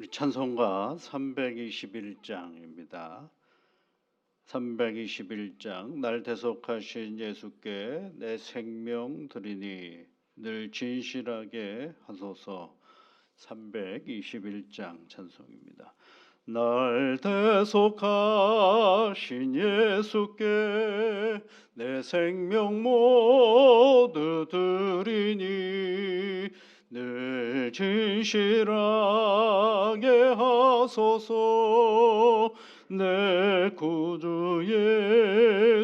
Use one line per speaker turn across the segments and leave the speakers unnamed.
우리 찬송가 321장입니다. 321장 날 대속하신 예수께 내 생명 드리니 늘 진실하게 하소서. 321장 찬송입니다. 날 대속하신 예수께 내 생명 모두 드리니 늘 진실하게 하소서. 내 구주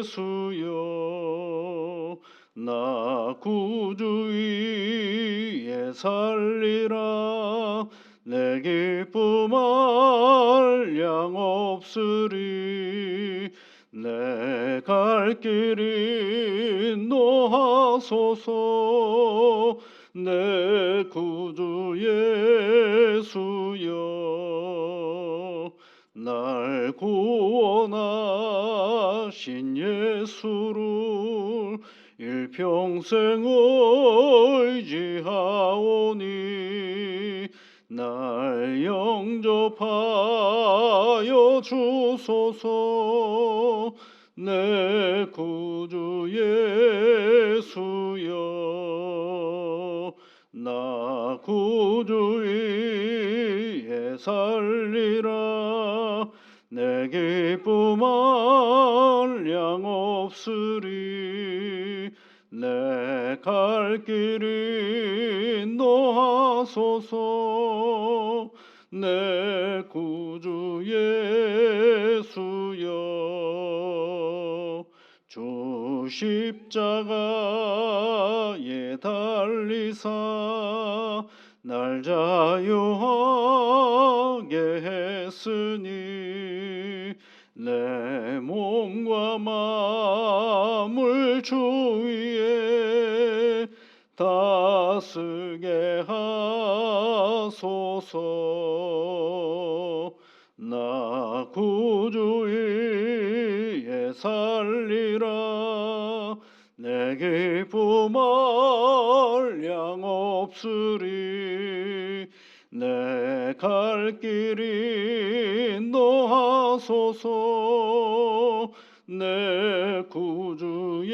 예수여, 나 구주 위에 살리라. 내 기쁨 한량 없으리. 내 갈 길이 인도하소서. 내 구주 예수여, 날 구원하신 예수를 일평생 의지하오니 날 영접하여 주소서. 내 구주 예수여, 나 구주 위에 살리라. 내 기쁨 한량 없으리. 내 갈 길이 인도하소서. 내 구주 예수여, 주 십자가에 달리사 날 자유하게 했으니 내 몸과 마음을 주 위에 다스게 하소서. 나 구주 위에 살리라. 내 기쁨 한량 없으리. 내 갈 길이 인도하소서. 내 구주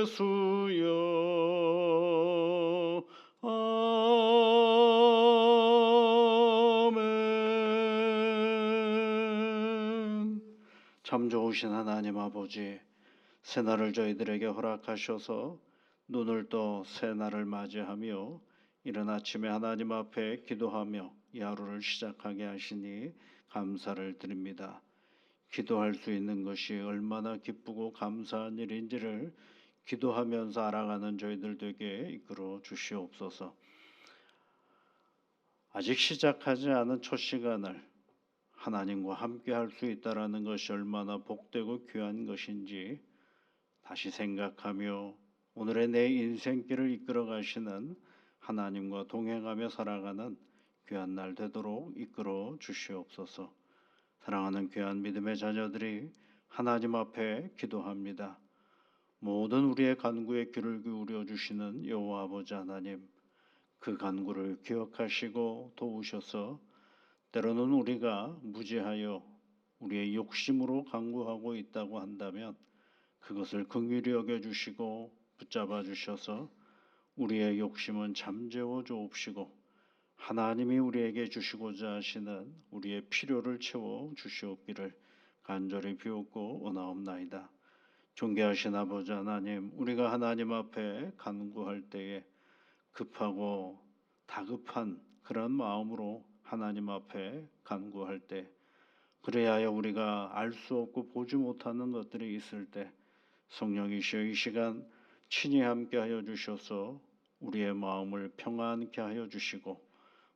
예수여, 아멘. 참 좋으신 하나님 아버지, 새날을 저희들에게 허락하셔서 눈을 떠 새날을 맞이하며 이른 아침에 하나님 앞에 기도하며 이 하루를 시작하게 하시니 감사를 드립니다. 기도할 수 있는 것이 얼마나 기쁘고 감사한 일인지를 기도하면서 알아가는 저희들 되게 이끌어 주시옵소서. 아직 시작하지 않은 첫 시간을 하나님과 함께 할 수 있다라는 것이 얼마나 복되고 귀한 것인지 다시 생각하며 오늘의 내 인생길을 이끌어 가시는 하나님과 동행하며 살아가는 귀한 날 되도록 이끌어 주시옵소서. 사랑하는 귀한 믿음의 자녀들이 하나님 앞에 기도합니다. 모든 우리의 간구에 귀를 기울여 주시는 여호와 아버지 하나님, 그 간구를 기억하시고 도우셔서 때로는 우리가 무지하여 우리의 욕심으로 간구하고 있다고 한다면 그것을 긍휼히 여겨주시고 붙잡아 주셔서 우리의 욕심은 잠재워 주옵시고 하나님이 우리에게 주시고자 하시는 우리의 필요를 채워 주시옵기를 간절히 비옵고 원하옵나이다. 존귀하신 아버지 하나님, 우리가 하나님 앞에 간구할 때에 급하고 다급한 그런 마음으로 하나님 앞에 간구할 때, 그래야 하여 우리가 알 수 없고 보지 못하는 것들이 있을 때 성령이시여 이 시간 친히 함께하여 주셔서 우리의 마음을 평안케 하여 주시고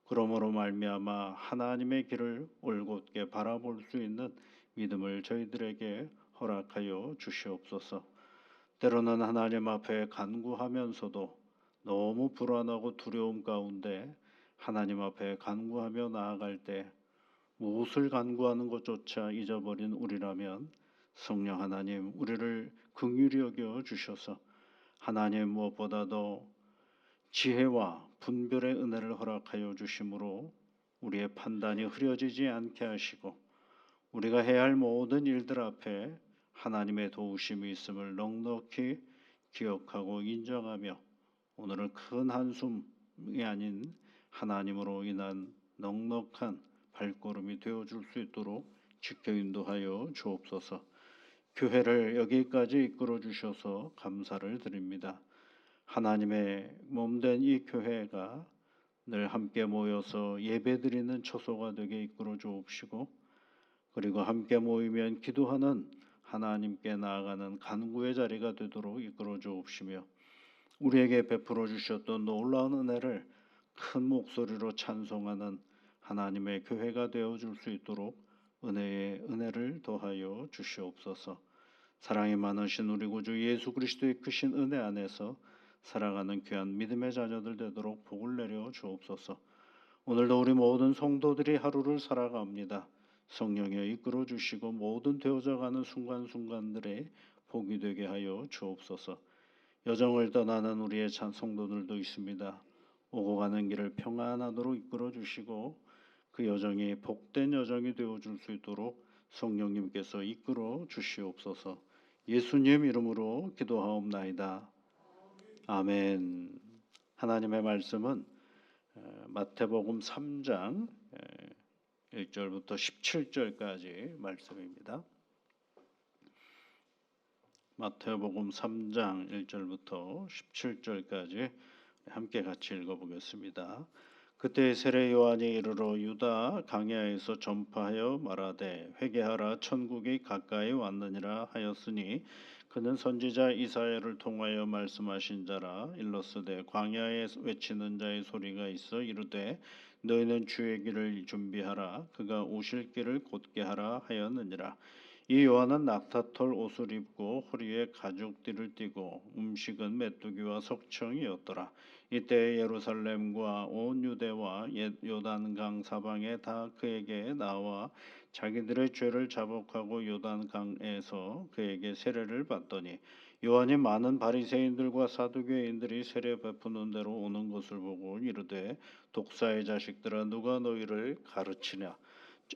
그러므로 말미암아 하나님의 길을 올곧게 바라볼 수 있는 믿음을 저희들에게 허락하여 주시옵소서. 때로는 하나님 앞에 간구하면서도 너무 불안하고 두려움 가운데 하나님 앞에 간구하며 나아갈 때 무엇을 간구하는 것조차 잊어버린 우리라면 성령 하나님, 우리를 긍휼히 여겨 주셔서 하나님 무엇보다도 지혜와 분별의 은혜를 허락하여 주심으로 우리의 판단이 흐려지지 않게 하시고 우리가 해야 할 모든 일들 앞에 하나님의 도우심이 있음을 넉넉히 기억하고 인정하며 오늘은 큰 한숨이 아닌 하나님으로 인한 넉넉한 발걸음이 되어줄 수 있도록 지켜 인도하여 주옵소서. 교회를 여기까지 이끌어 주셔서 감사를 드립니다. 하나님의 몸된 이 교회가 늘 함께 모여서 예배드리는 처소가 되게 이끌어 주옵시고 그리고 함께 모이면 기도하는 하나님께 나아가는 간구의 자리가 되도록 이끌어 주옵시며 우리에게 베풀어 주셨던 놀라운 은혜를 큰 목소리로 찬송하는 하나님의 교회가 되어 줄 수 있도록 은혜에 은혜를 더하여 주시옵소서. 사랑이 많으신 우리 구주 예수 그리스도의 크신 은혜 안에서 살아가는 귀한 믿음의 자녀들 되도록 복을 내려 주옵소서. 오늘도 우리 모든 성도들이 하루를 살아갑니다. 성령에 이끌어 주시고 모든 되어져가는 순간순간들에 복이 되게 하여 주옵소서. 여정을 떠나는 우리의 성도들도 있습니다. 오고 가는 길을 평안하도록 이끌어 주시고 그 여정이 복된 여정이 되어줄 수 있도록 성령님께서 이끌어 주시옵소서. 예수님 이름으로 기도하옵나이다. 아멘. 하나님의 말씀은 마태복음 3장 1절부터 17절까지 말씀입니다. 마태복음 3장 1절부터 17절까지 함께 같이 읽어보겠습니다. 그때 세례 요한이 이르러 유다 강야에서 전파하여 말하되 회개하라 천국이 가까이 왔느니라 하였으니 그는 선지자 이사야를 통하여 말씀하신 자라. 일러스되 광야에 외치는 자의 소리가 있어 이르되 너희는 주의 길을 준비하라 그가 오실 길을 곧게 하라 하였느니라. 이 요한은 낙타털 옷을 입고 허리에 가죽띠를 띠고 음식은 메뚜기와 석청이었더라. 이때 예루살렘과 온 유대와 요단강 사방에 다 그에게 나와 자기들의 죄를 자복하고 요단강에서 그에게 세례를 받더니 요한이 많은 바리새인들과 사두개인들이 세례 베푸는 대로 오는 것을 보고 이르되 독사의 자식들아 누가 너희를 가르치냐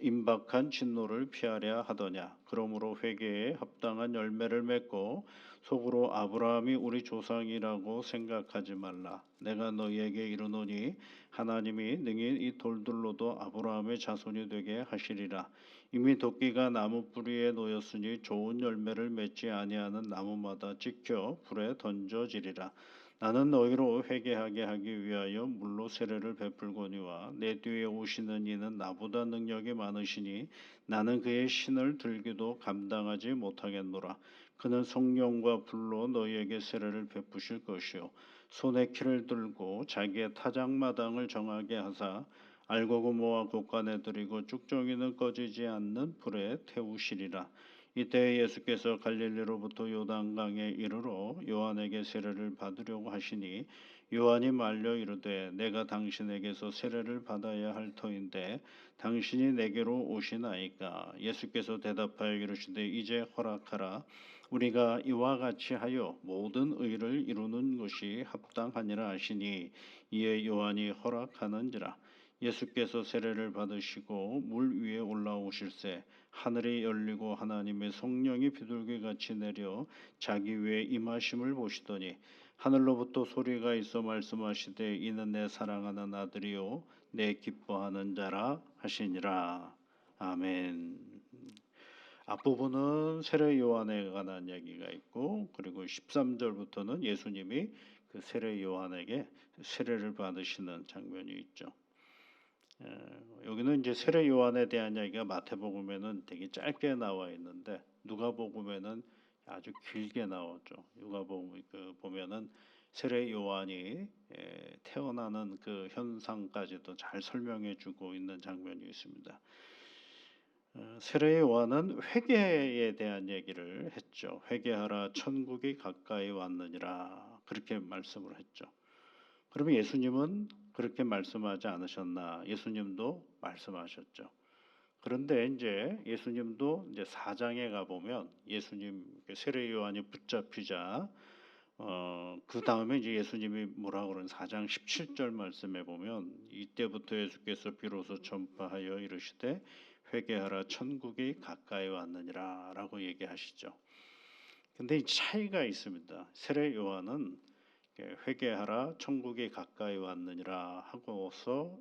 임박한 진노를 피하려 하더냐. 그러므로 회개에 합당한 열매를 맺고 속으로 아브라함이 우리 조상이라고 생각하지 말라. 내가 너희에게 이르노니 하나님이 능히 이 돌들로도 아브라함의 자손이 되게 하시리라. 이미 도끼가 나무 뿌리에 놓였으니 좋은 열매를 맺지 아니하는 나무마다 찍혀 불에 던져지리라. 나는 너희로 회개하게 하기 위하여 물로 세례를 베풀거니와 내 뒤에 오시는 이는 나보다 능력이 많으시니 나는 그의 신을 들기도 감당하지 못하겠노라. 그는 성령과 불로 너희에게 세례를 베푸실 것이요 손에 키를 들고 자기의 타작마당을 정하게 하사 알곡 모아 곳간에 들이고 쭉정이는 꺼지지 않는 불에 태우시리라. 이때 예수께서 갈릴리로부터 요단강에 이르러 요한에게 세례를 받으려고 하시니 요한이 말려 이르되 내가 당신에게서 세례를 받아야 할 터인데 당신이 내게로 오시나이까. 예수께서 대답하여 이르시되 이제 허락하라. 우리가 이와 같이 하여 모든 의를 이루는 것이 합당하니라 하시니 이에 요한이 허락하는지라. 예수께서 세례를 받으시고 물 위에 올라오실새 하늘이 열리고 하나님의 성령이 비둘기같이 내려 자기 위에 임하심을 보시더니 하늘로부터 소리가 있어 말씀하시되 이는 내 사랑하는 아들이요 내 기뻐하는 자라 하시니라. 아멘. 앞부분은 세례 요한에 관한 얘기가 있고 그리고 13절부터는 예수님이 그 세례 요한에게 세례를 받으시는 장면이 있죠. 여기는 이제 세례 요한에 대한 이야기가 마태복음에는 되게 짧게 나와 있는데 누가복음에는 아주 길게 나오죠. 누가복음 보면은 세례 요한이 태어나는 그 현상까지도 잘 설명해주고 있는 장면이 있습니다. 세례 요한은 회개에 대한 얘기를 했죠. 회개하라 천국이 가까이 왔느니라 그렇게 말씀을 했죠. 그러면 예수님은 그렇게 말씀하지 않으셨나? 예수님도 말씀하셨죠. 그런데 이제 예수님도 이제 4장에 가 보면 예수님 세례 요한이 붙잡히자 그 다음에 이제 예수님이 뭐라고 그러는 4장 17절 말씀에 보면 이때부터 예수께서 비로소 전파하여 이르시되 회개하라 천국이 가까이 왔느니라라고 얘기하시죠. 근데 이 차이가 있습니다. 세례 요한은 회개하라 천국이 가까이 왔느니라 하고서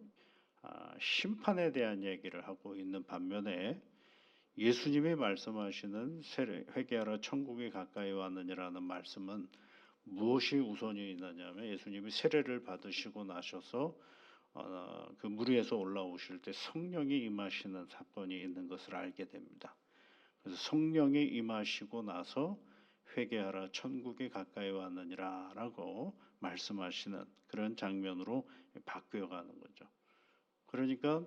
심판에 대한 얘기를 하고 있는 반면에 예수님이 말씀하시는 회개하라 천국이 가까이 왔느니라는 말씀은 무엇이 우선이 있느냐면 예수님이 세례를 받으시고 나셔서 그 물 위에서 올라오실 때 성령이 임하시는 사건이 있는 것을 알게 됩니다. 그래서 성령이 임하시고 나서 회개하라 천국이 가까이 왔느니라라고 말씀하시는 그런 장면으로 바뀌어가는 거죠. 그러니까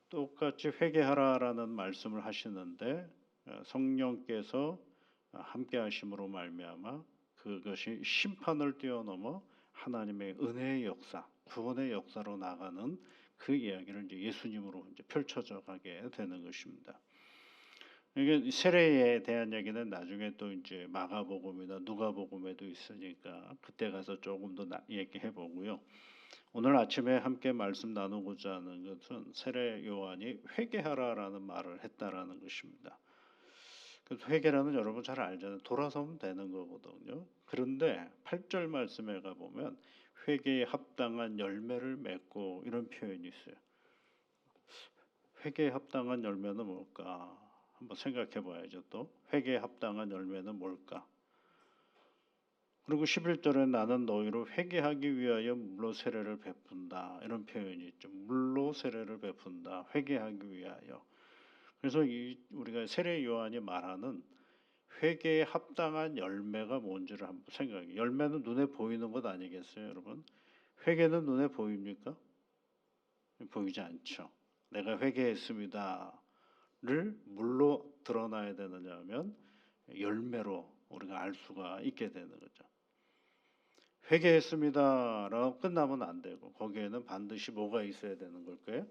똑같이 회개하라라는 말씀을 하시는데 성령께서 함께 하심으로 말미암아 그것이 심판을 뛰어넘어 하나님의 은혜의 역사, 구원의 역사로 나가는 그 이야기를 이제 예수님으로 이제 펼쳐져 가게 되는 것입니다. 이게 세례에 대한 얘기는 나중에 또 이제 마가복음이나 누가복음에도 있으니까 그때 가서 조금 더 얘기해 보고요. 오늘 아침에 함께 말씀 나누고자 하는 것은 세례 요한이 회개하라라는 말을 했다라는 것입니다. 그 회개라는 여러분 잘 알잖아요. 돌아서면 되는 거거든요. 그런데 8절 말씀에 가 보면 회개에 합당한 열매를 맺고 이런 표현이 있어요. 회개에 합당한 열매는 뭘까? 한번 생각해 봐야죠. 또 회개에 합당한 열매는 뭘까? 그리고 11절에 나는 너희로 회개하기 위하여 물로 세례를 베푼다. 이런 표현이 있죠. 물로 세례를 베푼다. 회개하기 위하여. 그래서 우리가 세례 요한이 말하는 회개에 합당한 열매가 뭔지를 한번 생각해. 열매는 눈에 보이는 것 아니겠어요, 여러분? 회개는 눈에 보입니까? 보이지 않죠. 내가 회개했습니다를 물로 드러나야 되느냐 하면 열매로 우리가 알 수가 있게 되는 거죠. 회개했습니다라고 끝나면 안 되고 거기에는 반드시 뭐가 있어야 되는 걸까요?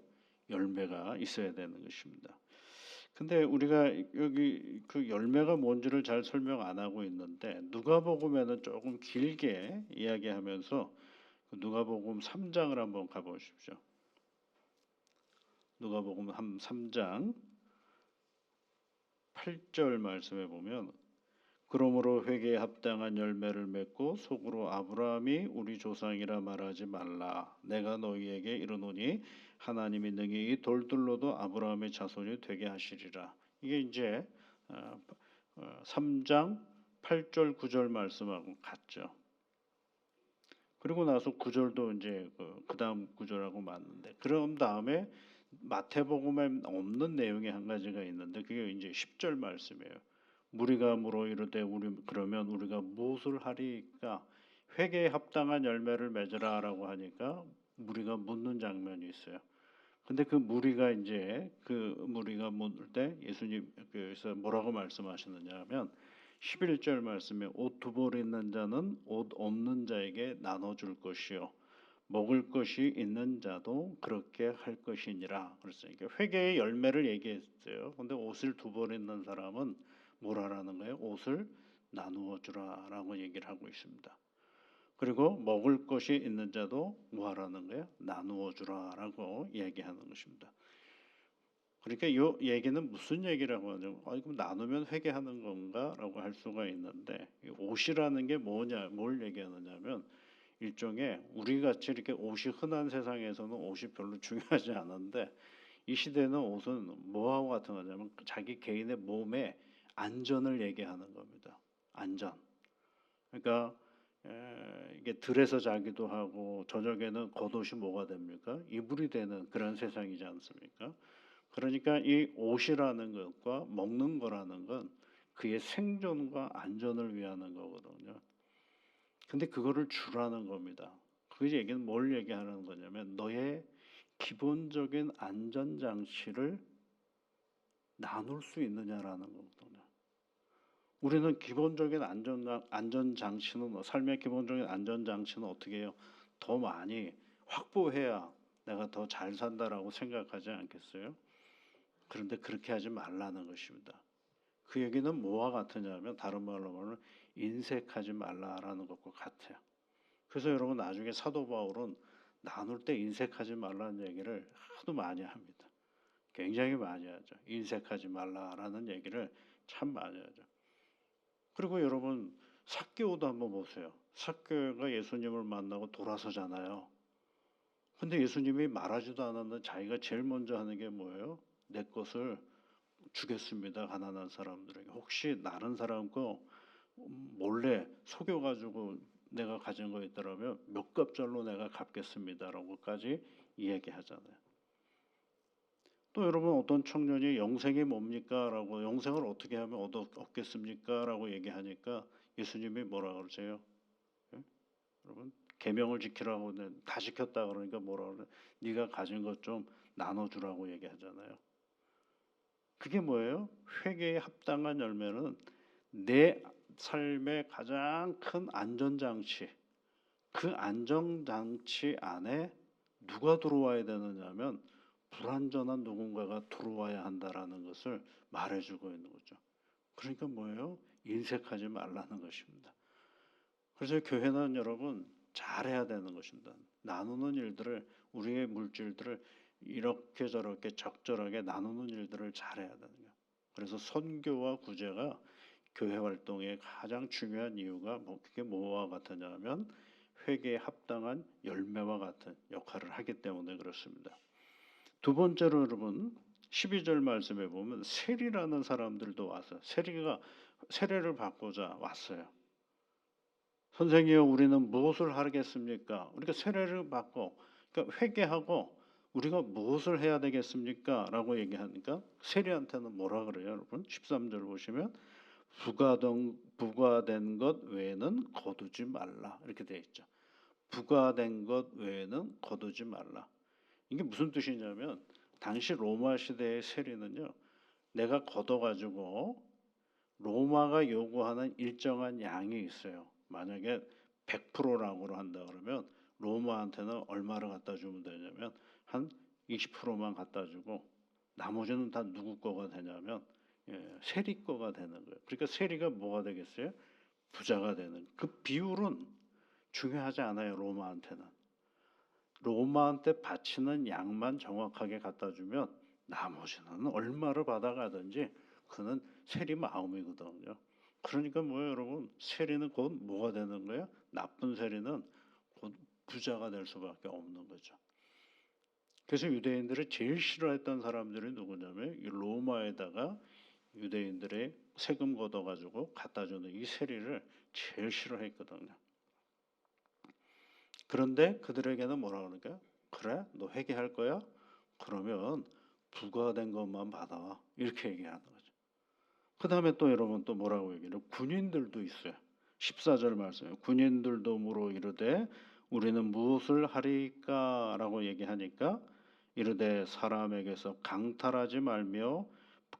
열매가 있어야 되는 것입니다. 근데 우리가 여기 그 열매가 뭔지를 잘 설명 안 하고 있는데 누가복음에는 조금 길게 이야기하면서 누가복음 3장을 한번 가보십시오. 누가복음 3장 8절 말씀에 보면 그러므로 회개에 합당한 열매를 맺고 속으로 아브라함이 우리 조상이라 말하지 말라. 내가 너희에게 이르노니 하나님이 능히 이 돌들로도 아브라함의 자손이 되게 하시리라. 이게 이제 3장 8절 9절 말씀하고 같죠. 그리고 나서 9절도 이제 그 다음 구절하고 맞는데 그런 다음에 마태복음에 없는 내용이 한 가지가 있는데 그게 이제 10절 말씀이에요. 무리가 물어 이르되 그러면 우리가 무엇을 하리까? 회개에 합당한 열매를 맺으라라고 하니까 무리가 묻는 장면이 있어요. 근데 그 무리가 묻을 때 예수님께서 뭐라고 말씀하시느냐 하면 11절 말씀에 옷 두 벌 있는 자는 옷 없는 자에게 나눠줄 것이요 먹을 것이 있는 자도 그렇게 할 것이니라. 그랬으니까 회개의 열매를 얘기했어요. 근데 옷을 두 벌 있는 사람은 뭘 하라는 거예요? 옷을 나누어 주라라고 얘기를 하고 있습니다. 그리고 먹을 것이 있는 자도 뭐 하라는 거예요? 나누어 주라라고 얘기하는 것입니다. 그러니까 이 얘기는 무슨 얘기라고 하죠? 그럼 나누면 회개하는 건가라고 할 수가 있는데 옷이라는 게 뭐냐, 뭘 얘기하느냐면 일종의 우리 같이 이렇게 옷이 흔한 세상에서는 옷이 별로 중요하지 않은데 이 시대는 옷은 뭐하고 같은 거냐면 자기 개인의 몸의 안전을 얘기하는 겁니다. 안전. 그러니까 이게 들에서 자기도 하고 저녁에는 겉옷이 뭐가 됩니까? 이불이 되는 그런 세상이지 않습니까? 그러니까 이 옷이라는 것과 먹는 거라는 건 그의 생존과 안전을 위하는 거거든요. 근데 그거를 주라는 겁니다. 그 얘기는 뭘 얘기하는 거냐면 너의 기본적인 안전 장치를 나눌 수 있느냐라는 거거든요. 우리는 기본적인 안전 장치는 삶의 기본적인 안전 장치는 어떻게 해요? 더 많이 확보해야 내가 더 잘 산다라고 생각하지 않겠어요? 그런데 그렇게 하지 말라는 것입니다. 그 얘기는 뭐와 같으냐면 다른 말로 말하면 인색하지 말라라는 것과 같아요. 그래서 여러분 나중에 사도 바울은 나눌 때 인색하지 말라는 얘기를 하도 많이 합니다. 굉장히 많이 하죠. 인색하지 말라라는 얘기를 참 많이 하죠. 그리고 여러분 삭개오도 한번 보세요. 삭개오가 예수님을 만나고 돌아서잖아요. 근데 예수님이 말하지도 않았는데 자기가 제일 먼저 하는 게 뭐예요? 내 것을 주겠습니다. 가난한 사람들에게. 혹시 다른 사람 거 몰래 속여가지고 내가 가진 거 있더라면 몇 갑절로 내가 갚겠습니다라고까지 이야기하잖아요. 또 여러분 어떤 청년이 영생이 뭡니까? 라고 영생을 어떻게 하면 얻겠습니까? 라고 얘기하니까 예수님이 뭐라 그러세요? 예? 여러분 계명을 지키라고 다 지켰다 그러니까 뭐라 그래? 네가 가진 것 좀 나눠주라고 얘기하잖아요. 그게 뭐예요? 회개에 합당한 열매는 내 삶의 가장 큰 안전장치, 그 안전장치 안에 누가 들어와야 되느냐면 불완전한 누군가가 들어와야 한다라는 것을 말해주고 있는 거죠. 그러니까 뭐예요? 인색하지 말라는 것입니다. 그래서 교회는 여러분 잘해야 되는 것입니다. 나누는 일들을 우리의 물질들을 이렇게 저렇게 적절하게 나누는 일들을 잘해야 되는 거예요. 그래서 선교와 구제가 교회 활동의 가장 중요한 이유가 그게 뭐와 같으냐면 회개에 합당한 열매와 같은 역할을 하기 때문에 그렇습니다. 두 번째로 여러분 12절 말씀에 보면 세리라는 사람들도 와서 세례를 받고자 왔어요. 선생님이여 우리는 무엇을 하겠습니까? 우리가 세례를 받고 그러니까 회개하고 우리가 무엇을 해야 되겠습니까? 라고 얘기하니까 세리한테는 뭐라 그래요 여러분? 13절 보시면 부과된 것 외에는 거두지 말라 이렇게 되어 있죠. 부과된 것 외에는 거두지 말라. 이게 무슨 뜻이냐면 당시 로마 시대의 세리는요. 내가 걷어가지고 로마가 요구하는 일정한 양이 있어요. 만약에 100%라고 한다 그러면 로마한테는 얼마를 갖다 주면 되냐면 한 20%만 갖다 주고 나머지는 다 누구 거가 되냐면 세리 거가 되는 거예요. 그러니까 세리가 뭐가 되겠어요? 부자가 되는. 그 비율은 중요하지 않아요. 로마한테는. 로마한테 바치는 양만 정확하게 갖다 주면 나머지는 얼마를 받아가든지 그는 세리 마음이거든요. 그러니까 뭐예요 여러분? 세리는 곧 뭐가 되는 거예요? 나쁜 세리는 곧 부자가 될 수밖에 없는 거죠. 그래서 유대인들이 제일 싫어했던 사람들이 누구냐면 이 로마에다가 유대인들의 세금 걷어가지고 갖다 주는 이 세리를 제일 싫어했거든요. 그런데 그들에게는 뭐라 그러니까? 그래? 너 회개할 거야? 그러면 부과된 것만 받아. 이렇게 얘기하는 거죠. 그 다음에 또 여러분 또 뭐라고 얘기해요? 군인들도 있어요. 14절 말씀에 군인들도 물어 이르되 우리는 무엇을 하리까? 라고 얘기하니까 이르되 사람에게서 강탈하지 말며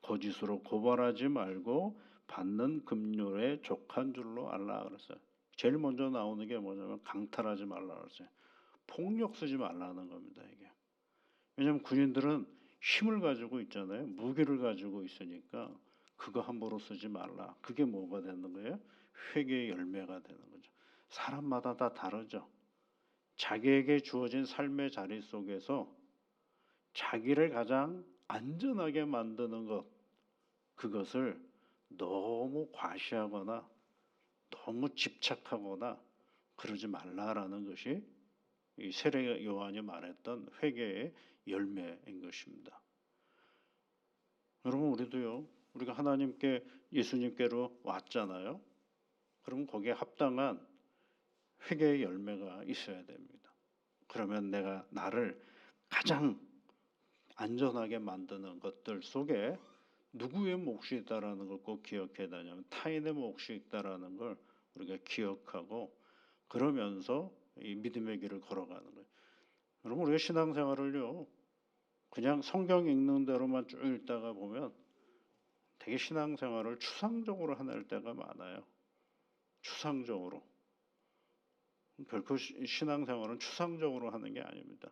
거짓으로 고발하지 말고 받는 급료에 족한 줄로 알라 그랬어요. 제일 먼저 나오는 게 뭐냐면 강탈하지 말라 그랬어요. 폭력 쓰지 말라는 겁니다. 이게. 왜냐하면 군인들은 힘을 가지고 있잖아요. 무기를 가지고 있으니까 그거 함부로 쓰지 말라. 그게 뭐가 되는 거예요? 회개의 열매가 되는 거죠. 사람마다 다 다르죠. 자기에게 주어진 삶의 자리 속에서 자기를 가장 안전하게 만드는 것, 그것을 너무 과시하거나 너무 집착하거나 그러지 말라라는 것이 이 세례 요한이 말했던 회개의 열매인 것입니다. 여러분 우리도요. 우리가 하나님께 예수님께로 왔잖아요. 그럼 거기에 합당한 회개의 열매가 있어야 됩니다. 그러면 내가 나를 가장 안전하게 만드는 것들 속에 누구의 몫이 있다라는 걸 꼭 기억해야 되냐면 타인의 몫이 있다라는 걸 우리가 기억하고 그러면서 이 믿음의 길을 걸어가는 거예요. 여러분 우리가 신앙생활을요 그냥 성경 읽는 대로만 쭉 읽다가 보면 되게 신앙생활을 추상적으로 하는 때가 많아요. 추상적으로. 결코 신앙생활은 추상적으로 하는 게 아닙니다.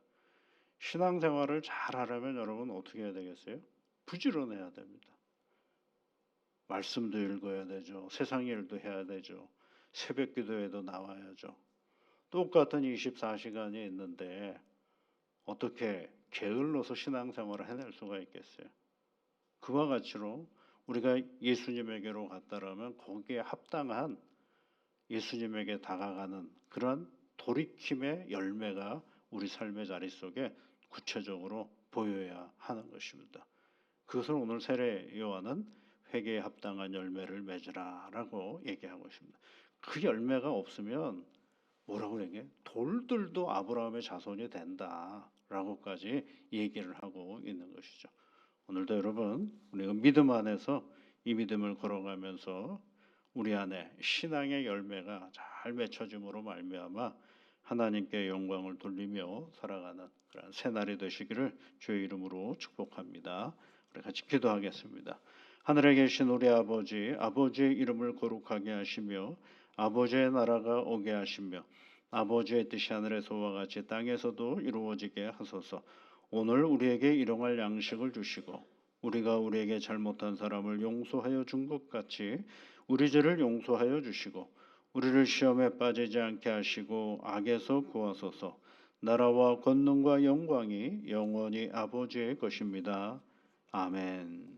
신앙생활을 잘 하려면 여러분 어떻게 해야 되겠어요? 부지런해야 됩니다. 말씀도 읽어야 되죠. 세상 일도 해야 되죠. 새벽 기도에도 나와야죠. 똑같은 24시간이 있는데 어떻게 게을러서 신앙생활을 해낼 수가 있겠어요? 그와 같이로 우리가 예수님에게로 갔다라면 거기에 합당한 예수님에게 다가가는 그런 돌이킴의 열매가 우리 삶의 자리 속에 구체적으로 보여야 하는 것입니다. 그것을 오늘 세례 요한은 회개에 합당한 열매를 맺으라라고 얘기하고 있습니다. 그 열매가 없으면 뭐라고 얘기해? 돌들도 아브라함의 자손이 된다라고까지 얘기를 하고 있는 것이죠. 오늘도 여러분 우리가 믿음 안에서 이 믿음을 걸어가면서 우리 안에 신앙의 열매가 잘 맺혀짐으로 말미암아 하나님께 영광을 돌리며 살아가는 그런 새날이 되시기를 주의 이름으로 축복합니다. 우리 같이 기도하겠습니다. 하늘에 계신 우리 아버지, 아버지의 이름을 거룩하게 하시며 아버지의 나라가 오게 하시며 아버지의 뜻이 하늘에서와 같이 땅에서도 이루어지게 하소서. 오늘 우리에게 일용할 양식을 주시고 우리가 우리에게 잘못한 사람을 용서하여 준 것 같이 우리 죄를 용서하여 주시고 우리를 시험에 빠지지 않게 하시고 악에서 구하소서. 나라와 권능과 영광이 영원히 아버지의 것입니다. 아멘.